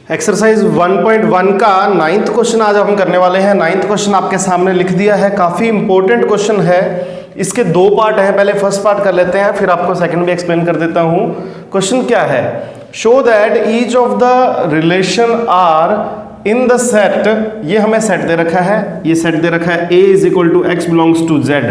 Exercise 1.1 का 9th question आज हम करने वाले हैं। 9th क्वेश्चन आपके सामने लिख दिया है, काफी इंपॉर्टेंट क्वेश्चन है। इसके दो पार्ट हैं, पहले फर्स्ट पार्ट कर लेते हैं, फिर आपको सेकंड भी एक्सप्लेन कर देता हूं। क्वेश्चन क्या है? Show that each of the relation are in the set, ये हमें सेट दे रखा है, ये सेट दे रखा है a is equal to x belongs to z,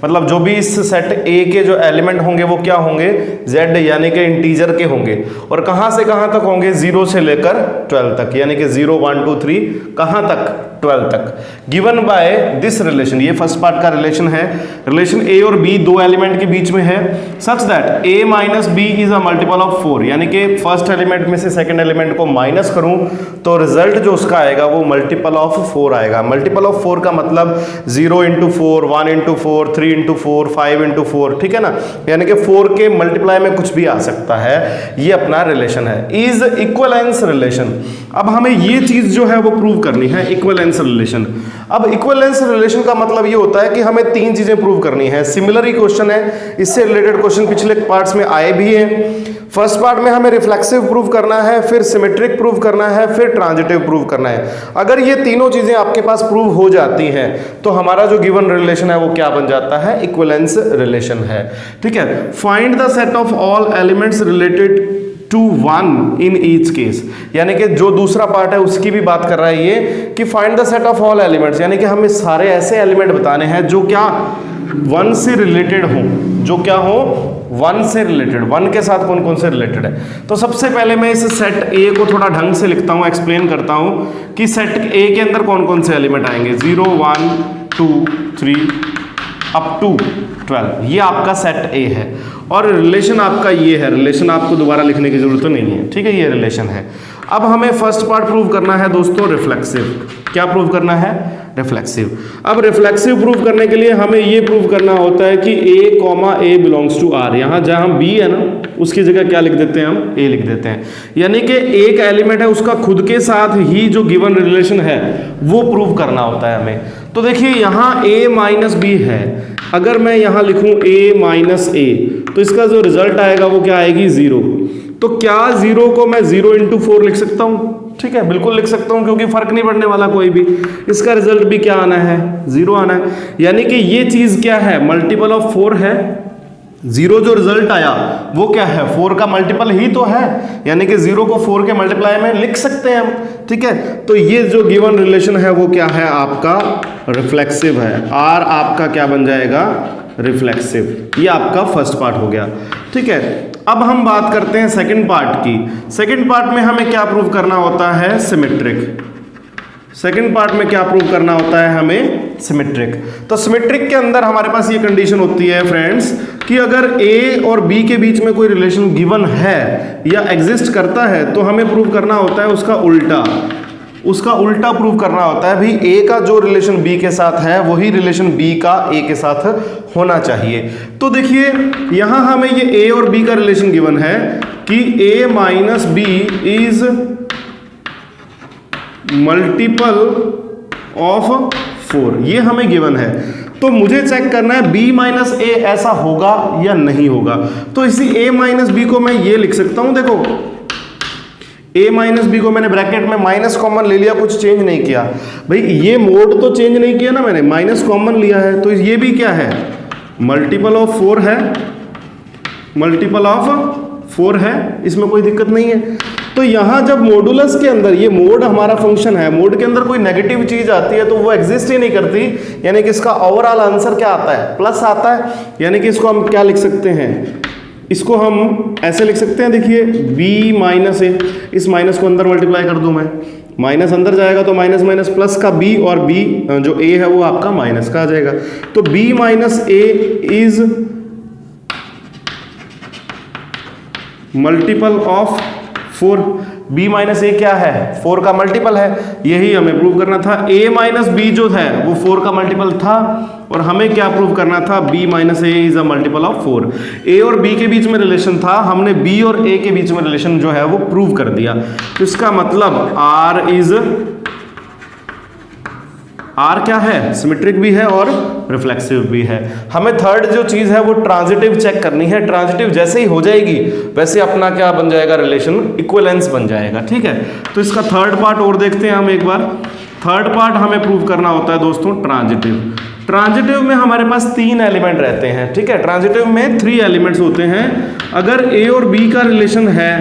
मतलब जो भी इस सेट a के जो एलिमेंट होंगे वो क्या होंगे? z यानी कि इंटीजर के होंगे। और कहां से कहां तक होंगे? 0 से लेकर 12 तक, यानी कि 0 1 2 3 कहां तक? 12 तक। गिवन बाय दिस रिलेशन, ये फर्स्ट पार्ट का रिलेशन है। रिलेशन a और b दो एलिमेंट के बीच में है, such that a minus b is a multiple of 4, यानी कि फर्स्ट एलिमेंट में से सेकंड एलिमेंट को माइनस करूं तो रिजल्ट जो उसका आएगा वो मल्टीपल ऑफ 4 आएगा। मल्टीपल ऑफ 4 का मतलब 0 इंटू 4, 1 इंटू 4, 3 इंटू 4, 5 इंटू 4, ठीक है ना, यानी कि 4 के मल्टीप्लाई में कुछ भी आ सकता है। ये अपना रिलेशन है, इज इक्विवेलेंस रिलेशन। अब हमें ये चीज जो है वो प्रूव करनी है, इक्विवेलेंस रिलेशन। अब इक्विवेलेंस रिलेशन का मतलब ये होता है कि हमें तीन चीजें प्रूव करनी है। सिमिलर ही क्वेश्चन है, इससे रिलेटेड क्वेश्चन पिछले पार्ट्स में आए भी हैं। फर्स्ट पार्ट में हमें रिफ्लेक्सिव प्रूव करना है, फिर सिमेट्रिक प्रूव करना है, फिर ट्रांजिटिव प्रूव करना है। अगर ये तीनों चीजें आपके पास प्रूव हो जाती हैं तो हमारा जो गिवन रिलेशन है वो क्या बन जाता है? इक्विवेलेंस रिलेशन है, ठीक है। Find the set of all elements related to 1 in each case, यानी कि जो दूसरा पार्ट है उसकी भी बात कर रहा है ये कि find the set of all elements, यानी कि हमें सारे ऐसे एलिमेंट बताने हैं जो क्या 1 से रिलेटेड हो, जो क्या हो 1 से रिलेटेड। 1 के साथ कौन कौन से रिलेटेड है? तो सबसे पहले मैं इस सेट ए को थोड़ा ढंग से लिखता हूं, एक्सप्लेन करता हूं कि सेट ए के अंदर कौन कौन से एलिमेंट आएंगे। 0 1 2 3 अप टू 12, ये आपका सेट ए है। और रिलेशन आपका ये है, रिलेशन आपको दोबारा लिखने की जरूरत नहीं है, ठीक है, ये रिलेशन है। अब हमें फर्स्ट पार्ट प्रूव करना है दोस्तों, रिफ्लेक्सिव। क्या प्रूव करना है? रिफ्लेक्सिव। अब रिफ्लेक्सिव प्रूव करने के लिए हमें ये प्रूव करना होता है कि a comma a belongs to r, यहां जहां b है ना उसकी जगह क्या लिख देते हैं? हम a लिख देते हैं। यानी कि एक एलिमेंट है उसका खुद के साथ ही जो गिवन रिलेशन है वो प्रूव करना होता है हमें। तो देखिए यहां a माइनस b है, अगर मैं यहां लिखूं a माइनस a तो इसका जो रिजल्ट आएगा वो क्या आएगी? 0। तो क्या 0 को मैं 0 इंटू 4 लिख सकता हूं? ठीक है, बिल्कुल लिख सकता हूं, क्योंकि फर्क नहीं पड़ने वाला कोई भी। इसका रिजल्ट भी क्या आना है? 0 आना है। यानी कि ये चीज क्या है? मल्टीपल ऑफ 4 है। 0 जो रिजल्ट आया वो क्या है? 4 का मल्टीपल ही तो है, यानी कि 0 को 4 के मल्टीप्लाई में लिख सकते हैं हम, ठीक है। तो ये जो गिवन रिलेशन है वो क्या है? आपका रिफ्लेक्सिव है। R आपका क्या बन जाएगा? रिफ्लेक्सिव। ये आपका फर्स्ट पार्ट हो गया, ठीक है। अब हम बात करते हैं सेकंड पार्ट की। सेकंड पार्ट में हमें क्या प्रूव करना होता है? सिमेट्रिक। सेकंड पार्ट में क्या प्रूव करना होता है हमें? सिमेट्रिक। तो सिमेट्रिक के अंदर हमारे पास ये कंडीशन होती है फ्रेंड्स कि अगर a और b के बीच में कोई रिलेशन गिवन है या एग्जिस्ट करता है तो हमें प्रूव करना होता है उसका उल्टा। उसका उल्टा प्रूव करना होता है। भाई a का जो रिलेशन b के साथ है वही रिलेशन b का a के साथ होना चाहिए। तो देखिए यहां हमें ये a और b का रिलेशन गिवन है कि a minus b is multiple of 4, ये हमें गिवन है। तो मुझे चेक करना है b माइनस a ऐसा होगा या नहीं होगा। तो इसी a माइनस b को मैं ये लिख सकता हूं, देखो a माइनस बी को मैंने ब्रैकेट में माइनस कॉमन ले लिया, कुछ चेंज नहीं किया। भाई ये मोड तो चेंज नहीं किया ना मैंने, माइनस कॉमन लिया है, तो ये भी क्या है? मल्टीपल ऑफ 4 है, मल्टीपल ऑफ 4 है, इसमें कोई दिक्कत नहीं है। तो यहां जब मॉडुलस के अंदर, ये मोड हमारा फंक्शन है, मोड के अंदर कोई नेगेटिव चीज आती है तो वो एग्जिस्ट ही नहीं करती, यानी कि इसका ओवरऑल आंसर क्या आता है? प्लस आता है। यानी कि इसको हम क्या लिख सकते हैं? इसको हम ऐसे लिख सकते हैं, देखिए b माइनस a, इस माइनस को अंदर मल्टीप्लाई कर दूं मैं, माइनस अंदर जाएगा तो माइनस माइनस प्लस का b, और b जो a है वो आपका माइनस का आ जाएगा। तो b minus a is multiple of 4। b minus a क्या है? 4 का मल्टीपल है, यही हमें प्रूव करना था। a माइनस b जो है वो 4 का मल्टीपल था, और हमें क्या प्रूव करना था? b minus a is a multiple of 4। a और b के बीच में रिलेशन था, हमने b और a के बीच में रिलेशन जो है वो प्रूव कर दिया। तो इसका मतलब r इज आर क्या है, सिमेट्रिक भी है और रिफ्लेक्सिव भी है। हमें थर्ड जो चीज है वो ट्रांजिटिव चेक करनी है। ट्रांजिटिव जैसे ही हो जाएगी वैसे अपना क्या बन जाएगा, रिलेशन इक्विवेलेंस बन जाएगा। ठीक है, तो इसका थर्ड पार्ट और देखते हैं हम एक बार। थर्ड पार्ट हमें प्रूव करना होता है दोस्तों ट्रांजिटिव। ट्रांजिटिव में हमारे पास 3 एलिमेंट रहते हैं। ठीक है, ट्रांजिटिव में 3 एलिमेंट्स होते हैं। अगर ए और बी का रिलेशन है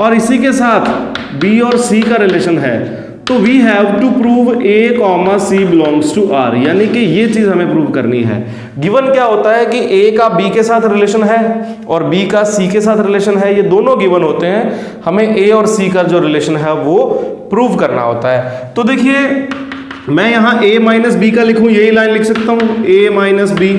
और इसी के साथ बी और सी का रिलेशन है तो we have to prove a comma c belongs to r, यानी कि ये चीज हमें प्रूव करनी है। गिवन क्या होता है कि ए का बी के साथ रिलेशन है और बी का सी के साथ रिलेशन है, ये दोनों गिवन होते हैं। हमें ए और सी का जो रिलेशन है वो प्रूव करना होता है। तो देखिए मैं यहां a माइनस बी का लिखूं, यही लाइन लिख सकता हूं, a minus b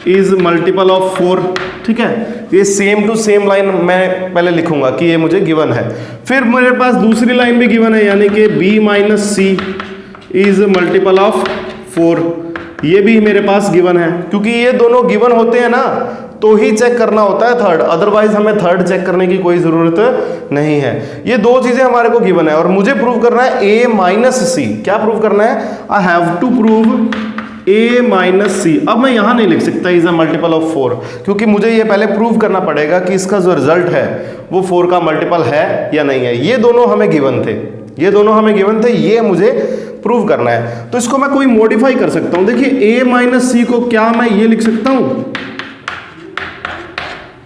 is multiple of 4। ठीक है, ये सेम टू सेम लाइन मैं पहले लिखूंगा कि ये मुझे गिवन है। फिर मेरे पास दूसरी लाइन भी गिवन है, यानी कि b minus c is multiple of 4, ये भी मेरे पास गिवन है। क्योंकि ये दोनों गिवन होते हैं ना तो ही चेक करना होता है थर्ड, अदरवाइज हमें थर्ड चेक करने की कोई जरूरत नहीं है। ये 2 चीजें हमारे को गिवन है और मुझे प्रूव करना है a माइनस सी। क्या प्रूव करना है, I have to prove a minus c. अब मैं यहां नहीं लिख सकता इज अ मल्टीपल ऑफ 4, क्योंकि मुझे ये पहले प्रूव करना पड़ेगा कि इसका जो रिजल्ट है वो 4 का मल्टीपल है या नहीं है। ये दोनों हमें गिवन थे, ये दोनों हमें गिवन थे, ये मुझे प्रूव करना है। तो इसको मैं कोई मॉडिफाई कर सकता हूं। देखिए a माइनस सी को क्या मैं ये लिख सकता हूं,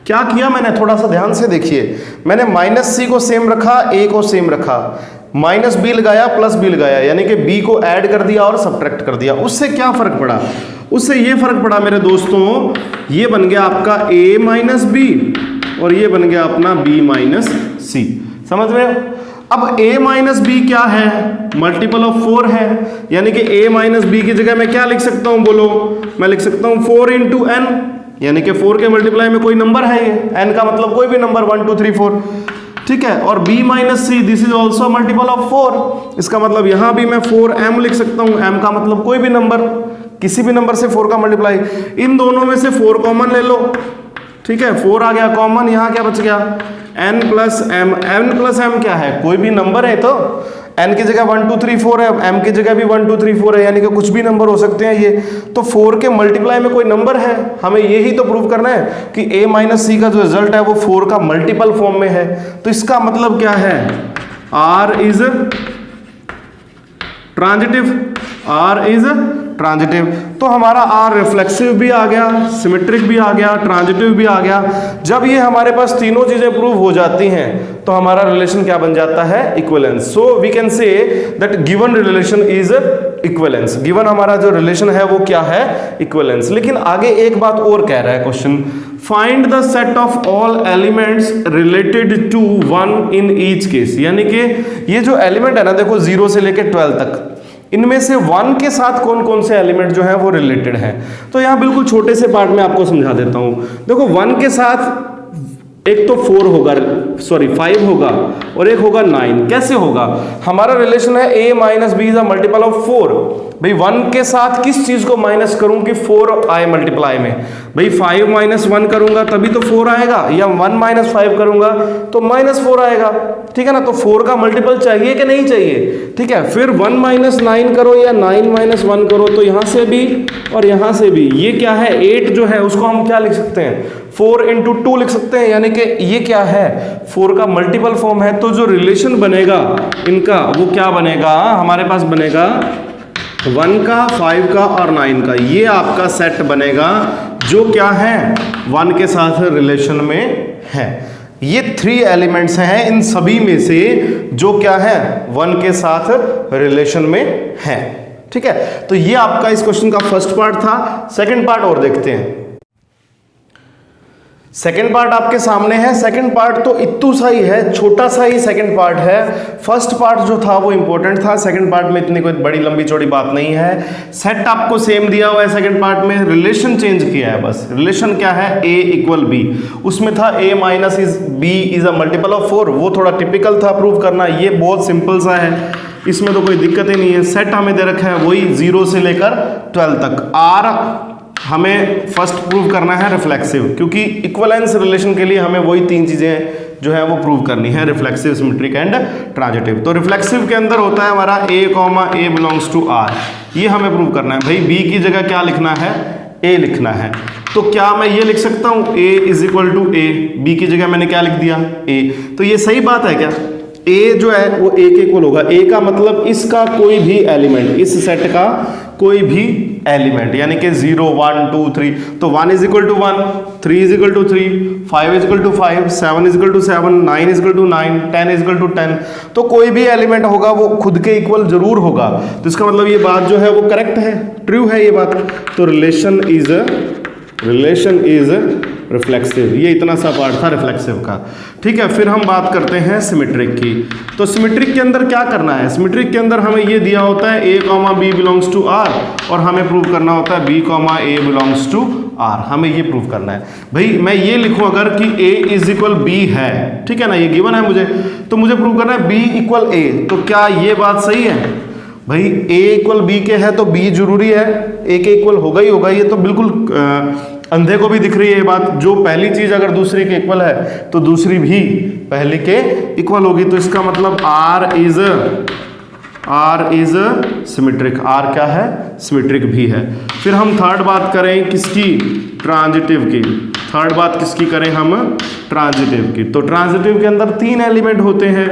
क्या किया मैंने, थोड़ा सा ध्यान से देखिए। मैंने माइनस सी को सेम रखा, a को सेम रखा, माइनस बी लगाया प्लस बी लगाया, यानी कि b को ऐड कर दिया और सब्ट्रैक्ट कर दिया। उससे क्या फर्क पड़ा, उससे ये फर्क पड़ा मेरे दोस्तों, ये बन गया आपका a माइनस बी और ये बन गया अपना b माइनस सी। समझ रहे हो? अब a माइनस बी क्या है, मल्टीपल ऑफ 4 है, यानी कि a माइनस बी की जगह मैं क्या लिख सकता हूं, बोलो, मैं लिख सकता हूं 4 इंटू एन, यानी कि 4 के मल्टीप्लाई में कोई नंबर है, ये n का मतलब कोई भी नंबर 1 2 3 4। ठीक है, और b minus see this is also multiple of 4, इसका मतलब यहां भी मैं 4m लिख सकता हूं, m का मतलब कोई भी नंबर, किसी भी नंबर से 4 का मल्टीप्लाई। इन दोनों में से 4 कॉमन ले लो। ठीक है, 4 आ गया कॉमन, यहां क्या बच गया, n plus m। n plus m क्या है, कोई भी नंबर है, तो n की जगह 1 2 3 4 है, m की जगह भी 1 2 3 4 है, यानी कि कुछ भी नंबर हो सकते हैं ये। तो 4 के मल्टीप्लाई में कोई नंबर है, हमें यही तो प्रूव करना है कि a माइनस सी का जो रिजल्ट है वो 4 का मल्टीपल फॉर्म में है। तो इसका मतलब क्या है, r is transitive, r is transitive. तो हमारा r रिफ्लेक्सिव भी आ गया, सिमेट्रिक भी आ गया, ट्रांजिटिव भी आ गया। जब ये हमारे पास तीनों चीजें प्रूव हो जाती हैं तो हमारा रिलेशन क्या बन जाता है, equivalence. So we can say that given relation is equivalence. Given हमारा जो रिलेशन है वो क्या है, इक्विवेलेंस। लेकिन आगे एक बात और कह रहा है question, find the set of all elements related to 1 in each case, यानी कि ये जो एलिमेंट है ना, देखो 0 से लेकर 12 तक, इनमें से 1 के साथ कौन कौन से एलिमेंट जो है वो रिलेटेड हैं। तो यहां बिल्कुल छोटे से पार्ट में आपको समझा देता हूं। देखो 1 के साथ एक तो 4 होगा, सॉरी 5 होगा और एक होगा 9। कैसे होगा, हमारा रिलेशन है a minus b is a multiple of 4। भाई 1 के साथ किस चीज को माइनस करूं कि 4 आए मल्टीप्लाई में, भाई 5 माइनस 1 करूंगा तभी तो 4 आएगा, या 1 माइनस 5 करूंगा तो माइनस 4 आएगा। ठीक है ना, तो 4 का मल्टीपल चाहिए कि नहीं चाहिए। ठीक है, फिर 1 माइनस 9 करो या 9 माइनस 1 करो, तो यहां से भी और यहां से भी, ये क्या है 8 जो है उसको हम क्या लिख सकते हैं, 4 इंटू 2 लिख सकते हैं, यानी कि ये क्या है 4 का मल्टीपल फॉर्म है। तो जो रिलेशन बनेगा इनका वो क्या बनेगा, हमारे पास बनेगा 1 का, 5 का और 9 का, ये आपका सेट बनेगा जो क्या है 1 के साथ रिलेशन में है। ये 3 एलिमेंट्स हैं इन सभी में से जो क्या है 1 के साथ रिलेशन में है। ठीक है, तो ये आपका इस क्वेश्चन का फर्स्ट पार्ट था। सेकंड पार्ट और देखते हैं। सेकंड पार्ट आपके सामने है। सेकंड पार्ट तो इत्तू सा ही है, छोटा सा ही सेकंड पार्ट है। फर्स्ट पार्ट जो था वो इंपॉर्टेंट था, सेकंड पार्ट में इतनी कोई बड़ी लंबी चौड़ी बात नहीं है। सेट आपको सेम दिया हुआ है, सेकंड पार्ट में रिलेशन चेंज किया है बस। रिलेशन क्या है, a इक्वल b, उसमें था a minus is b is a multiple of 4, वो थोड़ा टिपिकल था प्रूव करना, ये बहुत सिंपल सा है, इसमें तो कोई दिक्कत ही नहीं है। सेट हमें दे रखा है वही 0 से लेकर 12 तक। r हमें फर्स्ट प्रूव करना है रिफ्लेक्सिव, क्योंकि इक्विवेलेंस रिलेशन के लिए हमें वही 3 चीजें जो है वो प्रूव करनी है, रिफ्लेक्सिव, सिमेट्रिक एंड ट्रांजिटिव। तो रिफ्लेक्सिव के अंदर होता है हमारा a बिलोंग्स टू r, ये हमें प्रूव करना है। भाई b की जगह क्या लिखना है, a लिखना है। तो क्या मैं ये लिख सकता हूं a is equal to a, b की जगह मैंने क्या लिख दिया a। तो ये सही बात है क्या, a जो है वो a के इक्वल होगा। a का मतलब इसका कोई भी एलिमेंट, इस सेट का कोई भी एलिमेंट, यानी कि 0 1 2 3, तो 1 is equal to 1, 3 is equal to 3, 5 is equal to 5, 7 is equal to 7, 9 is equal to 9, 10 is equal to 10। तो कोई भी एलिमेंट होगा वो खुद के इक्वल जरूर होगा। तो इसका मतलब ये बात जो है वो करेक्ट है, ट्रू है ये बात। तो रिलेशन इज रिफ्लेक्सिव, ये इतना सा पार्ट था रिफ्लेक्सिव का। ठीक है, फिर हम बात करते हैं सिमेट्रिक की। तो सिमेट्रिक के अंदर क्या करना है, सिमेट्रिक के अंदर हमें ये दिया होता है a, b belongs to r, और हमें प्रूव करना होता है b, a belongs to r, हमें ये प्रूव करना है। भाई मैं ये लिखूं अगर कि a इज इक्वल b है, ठीक है ना, ये गिवन है मुझे, तो मुझे प्रूव करना है b इक्वल a। तो क्या ये बात सही है, भाई a इक्वल b के है तो b जरूरी है, a के इक्वल होगा ही होगा। ये तो बिल्कुल अंधे को भी दिख रही है ये बात, जो पहली चीज अगर दूसरी के इक्वल है तो दूसरी भी पहली के इक्वल होगी। तो इसका मतलब r इज सिमेट्रिक, r क्या है, सिमेट्रिक भी है। फिर हम थर्ड बात करें किसकी, ट्रांजिटिव की। थर्ड बात किसकी करें हम, ट्रांजिटिव की। तो ट्रांजिटिव के अंदर 3 एलिमेंट होते हैं,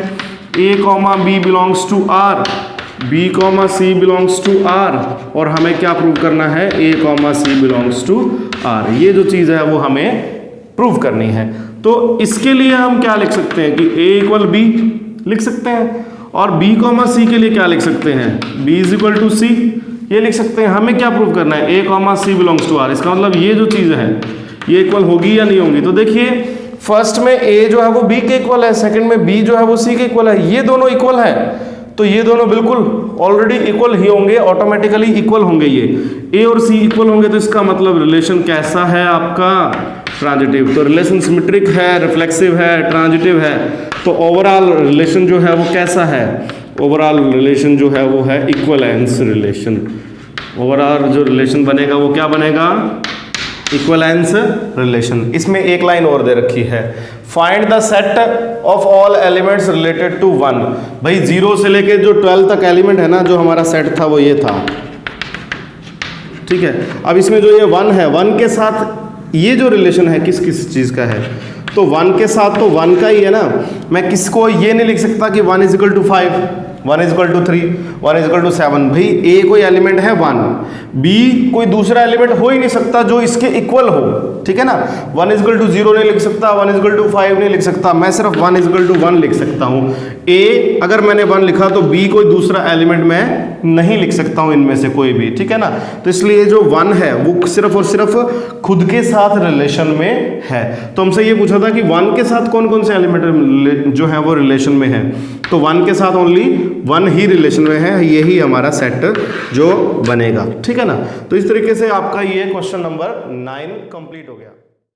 a, b belongs to r, b, c belongs to r, और हमें क्या प्रूव करना है, a, c belongs to r। ये जो चीज़ है वो हमें प्रूव करनी है। तो इसके लिए हम क्या लिख सकते हैं कि a इक्वल b लिख सकते हैं, और b, c के लिए क्या लिख सकते हैं, b is equal to c, ये लिख सकते हैं। हमें क्या प्रूव करना है, a, c belongs to r। इसका मतलब ये जो चीज़ है ये इक्वल होगी या नहीं होगी। तो देखिए फर्स्ट में a जो है वो b के इक्वल है, सेकंड में b जो है वो c के इक्वल है, ये दोनों इक्वल है, तो ये दोनों बिल्कुल ऑलरेडी इक्वल ही होंगे, ऑटोमेटिकली इक्वल होंगे। ये a और c इक्वल होंगे, तो इसका मतलब रिलेशन कैसा है आपका, ट्रांजिटिव। तो रिलेशन सिमेट्रिक है, रिफ्लेक्सिव है, ट्रांजिटिव है। तो ओवरऑल रिलेशन जो है वो कैसा है, ओवरऑल रिलेशन जो है वो है इक्वलेंस रिलेशन। ओवरऑल जो रिलेशन बनेगा वो क्या बनेगा, इक्वलेंस रिलेशन। इसमें एक लाइन और दे रखी है, find the set of all elements related to 1। भाई 0 से लेके जो 12 तक एलिमेंट है ना, जो हमारा सेट था वो ये था, ठीक है। अब इसमें जो ये 1 है, 1 के साथ ये जो रिलेशन है किस किस चीज़ का है, तो 1 के साथ तो 1 का ही है ना। मैं किसको ये नहीं लिख सकता कि 1 is equal to 5, 1 is equal to 3, 1 is equal to 7। भाई a कोई एलिमेंट है 1, b कोई दूसरा एलिमेंट हो ही नहीं सकता जो इसके इक्वल हो, ठीक है ना। 1 इज इक्वल टू 0 नहीं लिख सकता, 1 इज इक्वल टू 5 नहीं लिख सकता, मैं सिर्फ 1 इज इक्वल टू 1 लिख सकता हूँ। a अगर मैंने 1 लिखा तो b कोई दूसरा एलिमेंट मैं नहीं लिख सकता हूँ इनमें से कोई भी, ठीक है ना। तो इसलिए जो 1 है वो सिर्फ और सिर्फ खुद के साथ रिलेशन में है। तो हमसे ये पूछा था कि 1 के साथ कौन कौन से एलिमेंट जो है वो रिलेशन में है, तो 1 के साथ ओनली 1 ही रिलेशन में है, यही हमारा सेट जो बनेगा, ठीक है ना। तो इस तरीके से आपका ये क्वेश्चन नंबर 9 कंप्लीट हो गया।